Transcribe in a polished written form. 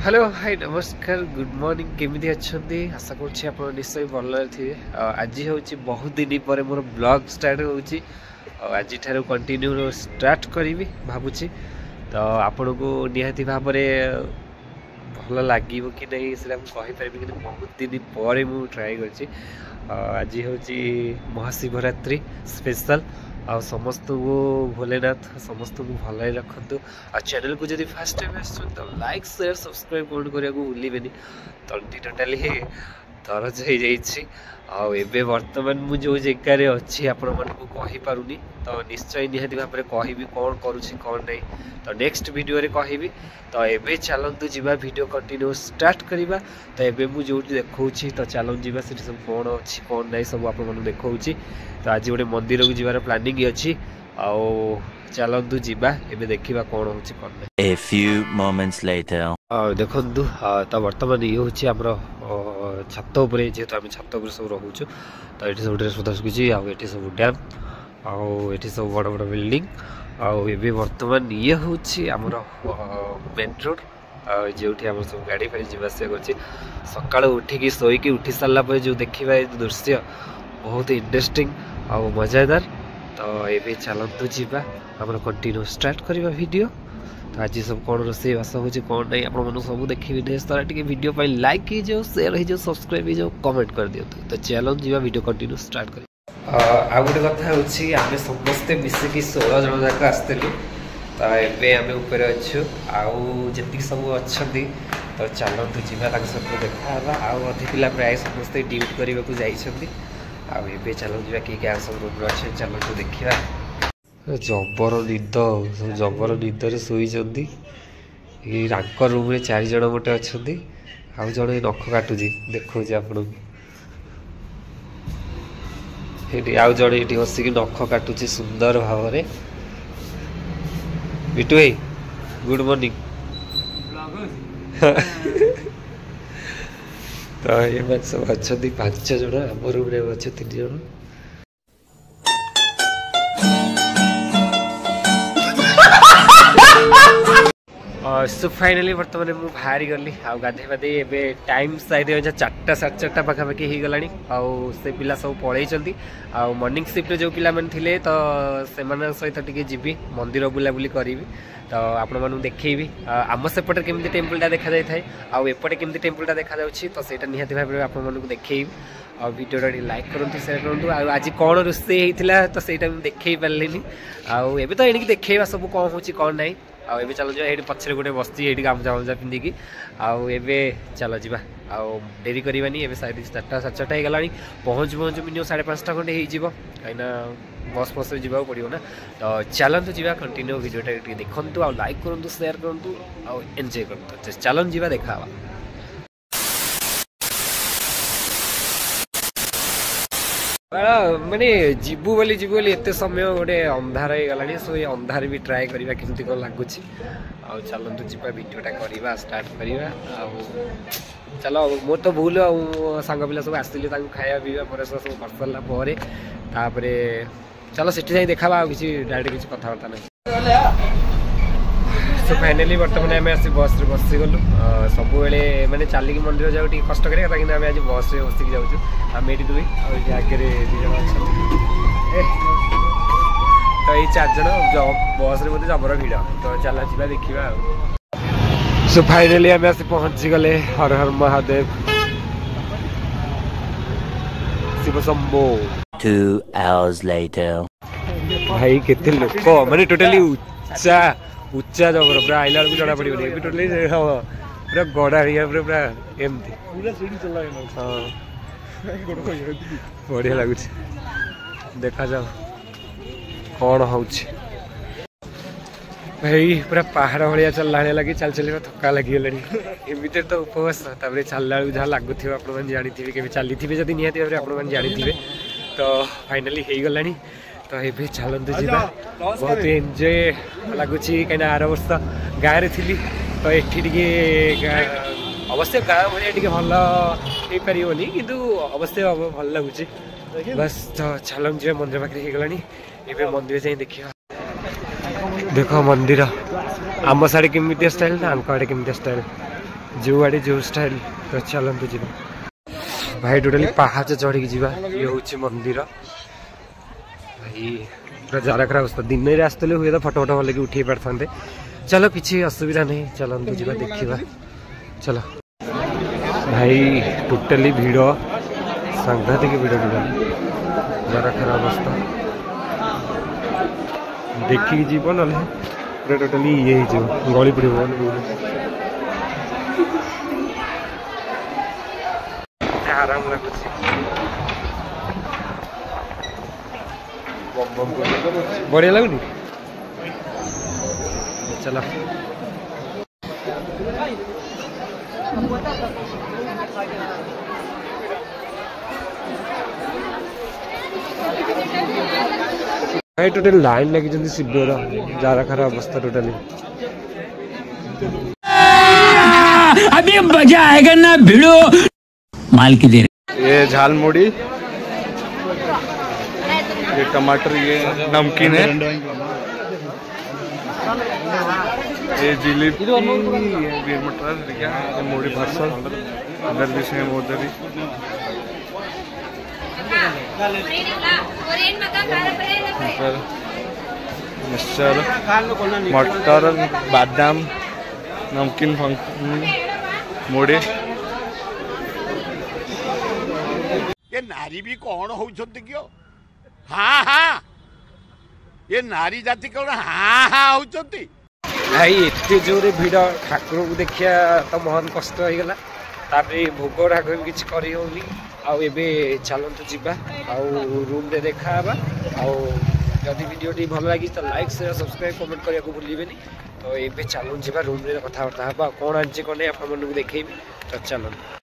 Hello hi नमस्कार good morning केमिति अच्छंदी आशा करछि आपण निश्चय भल थे। आज हूँ बहुत दिन पर मोर ब्लॉग स्टार्ट होउछि आज ठार कंटिन्यू स्टार्ट करी भावुछि तो आपण को निहाती भाव भल लगे कि नहीं से कहि पारिबि कि बहुत दिन पर मु ट्राई करछि। आज हूँ महाशिवरात्रि स्पेशल आ समस्त को भोलेनाथ समस्त को भल रखु। आ चैनल को जब फास्ट टाइम आस तो लाइक शेयर सब्सक्राइब करने को भूलें। तंटी टोटाली दरज हो जाए बर्तमान मुझे जगार अच्छी आपण मानक कहीपरूनी तो निश्चय निहाती भाव में कहि कौन करुँची कौन नहीं तो नेक्स्ट वीडियो रे कहि तो एबे चलतु जीवा वीडियो कंटिन्यू स्टार्ट करवा। तो एबे मु जो देखा तो चलतु जीवा से सब कौन अच्छी कौन नहीं सब आपको देखा। तो आज गोटे मंदिर को जीवार प्लानिंग अच्छी आओ चलतु जीवा एबे देखिबा कौन होची कौन नहीं। A few moments later देखंतु तो वर्तमान ये होची हमरो छत उपरे जेहेतु आम छत उपर सब रोचु तो ये सब ड्रेस पता शुची आठी सब डैम आठी सब बड़ बड़ बिल्डिंग आए बर्तमान ये हूँ आमर मेन रोड जो सब गाड़ी फाड़ी जावास कर सका उठिकी शोक उठी सारापर जो देखा दृश्य बहुत इंटरेस्टिंग आ मजादार। तो ये चलतु जीवा आम कंटिन्यू स्टार्ट करवा वीडियो। तो आज सब कौन रोसे बास हो कौन नहीं आप सब देखिए ड्रेस तरह टी वीडियो पर लाइक कीजिए शेयर हो सब्सक्राइब हो कमेंट कर दिखाँ। तो चलो जी वीडियो कंटिन्यू स्टार्ट कर। आ गोटे कथा आम समस्ते मिसिकी 16 जन जाक आसलु तो एम ऊपर अच्छु आती सब अच्छा तो चलतु जीवा सब देखा आधे पिला प्राय समस्ते ड्यूटी करने को जाइए आए चलो जी कि क्या सब रूम अच्छे चलतु देखा। जबर निद सब जबर निदर शोचती रूम रे 4 जन गोटे अच्छा आउ जड़े नख काटुची देखो आपको ये आउ जड़े ये बसिक नख काटुची सुंदर भाव में। बिटू भाई गुड मॉर्निंग। तो ये सब अच्छा 5 जन आम रूम रे अच्छे 3 जन। सो फाइनाली बर्तमान मुझे बाहरी गली आ गाधे पाधे ए टाइम शायद 4टा 4:30 पाखापाखि हो गला से पिला सब पलैंती आ मॉर्निंग शिफ्ट जो पिला थे तो से सहित टी जी मंदिर बुलाबुली करी तो आपण मानू देखी आम सेपटे केमती टेम्पलटा देखा जाए था आउटे केमती टेम्पलटा देखा तो सहीटा निहाती भाव में आपको देखी आ वीडियोटा लाइक करूँ शेयर करूँ। आज कौन रोसे होता तो सहीटा देखे पारे आए तो एणिक देखा सब कौन हो कौन ना आए चलो ये पछरे गोटे बस्ती ये गामछा गामछा पिंधिकी आए चलो जी डेरी करवानी ए शायद 4टा 4:30 हो गला पहुँच मिनिमम 5:30 खंडे हो कहीं बस फस जावाक पड़ो ना। तो चलतु जीवा कंटिन्यू वीडियोटा देखु आ लाइक करूँ शेयर करूँ आ एंजॉय करूँ। चलन जीवा देखा माने जीवु बोली एत समय गोटे अंधार हो गला सो ये अंधार भी ट्राए करवा केमती कौन लगुच चलतु जी वीडियोटा करवा स्टार्ट करवा। चलो मोर तो भूल सांग पिला सब आसती खाया पीवा पर सब कर सारापर चलो सीटी जाए देखा किसी डायरेक्ट किसी कथबार्ता ना। सो फाइनाली बर्तमान आम आस बस रे बसी गलु सब माने चलिकी मंदिर जाऊ टी कष्ट करें कि आम आज बस रे बसिक जाऊँ आम ये दुई आगे 2 जन अच्छा तो ये 4 जन बस रे बोलते जबर भिड़ तो चला जा देखा। सो फाइनाली आम आस पहुँची गले हर हर महादेव शिव शंभो। 2 hours later भाई केते लोक माने टोटली उच्चा उच्चा जबर पूरा आइला बेलू जना पड़ो टोटली पूरा गड़ा पूरा एमती बढ़िया लगुच देखा जाओ कौन हो भाई पूरा पहाड़ भाया चलला लगे चल चल थका लगिगला एमती तो उपवास चलला जहाँ लगुथ आप जानी के चली थे जब निहती भाव में आप जानी तो फाइनाली हो गला। तो ये चलतु जी बहुत एंजॉय लगुच कहीं आर वर्ष गाँव थी तो ये अवश्य गाँव भाई भल हो पारनी कि अवश्य भल लगुच बस। तो चलतु जी मंदिर पाखे हो गला ये मंदिर जाए देखा देखो मंदिर आम साड़े केमी स्टाइल ना आम आड़े केमी स्टाइल जो आड़े जो स्टाइल तो चलतु जी भाई टोटाली पहाच चढ़ी जा ये हूँ मंदिर भाई पूरा जाराखरा अवस्था दिन में आसते हुए तो फटो फटो भल उठे पारे चलो किसी असुविधा नहीं चलतु जी देखा चलो भाई टोटाली भिड़ सांघातिक भिड़ पूरा जाराखरा अवस्था देखिए जीव ना पूरा टोटाली ये गली पड़ आराम लगुच बढ़िया लगुनि चलो भाई टोटल लाइन लगी शिविर जाराखरा अवस्था टोटली अभी मजा आएगा ना भिड़ो माल की देर ये झालमुड़ी ये टमाटर ये नमकीन है ये जिलेबी ये मटर ये मुड़ी भरसल अंदर भी सेम उधर ही मिक्सचर मटर बादाम नमकीन मुड़ी ये नारी भी कौन हो क्यों हाँ हाँ ये नारी जाति कौन हाँ हाँ हो भाई एते जोरे भिड़ ठाकुर को देखिया तो महान कष्ट हो गला तापरे भोग राग किछि करि होनी आउ एबे चलंतु जिबा आउ रूम रे देखा बा आउ जदि वीडियो टी भल लागी तो लाइक शेयर सब्सक्राइब कमेंट करिया को भूलिबेनी तो एबे चलंतु जिबा रूम रे कथा बर्ता बा कोन आंचे कोने आपन मन को देखैबी तो चलंतु।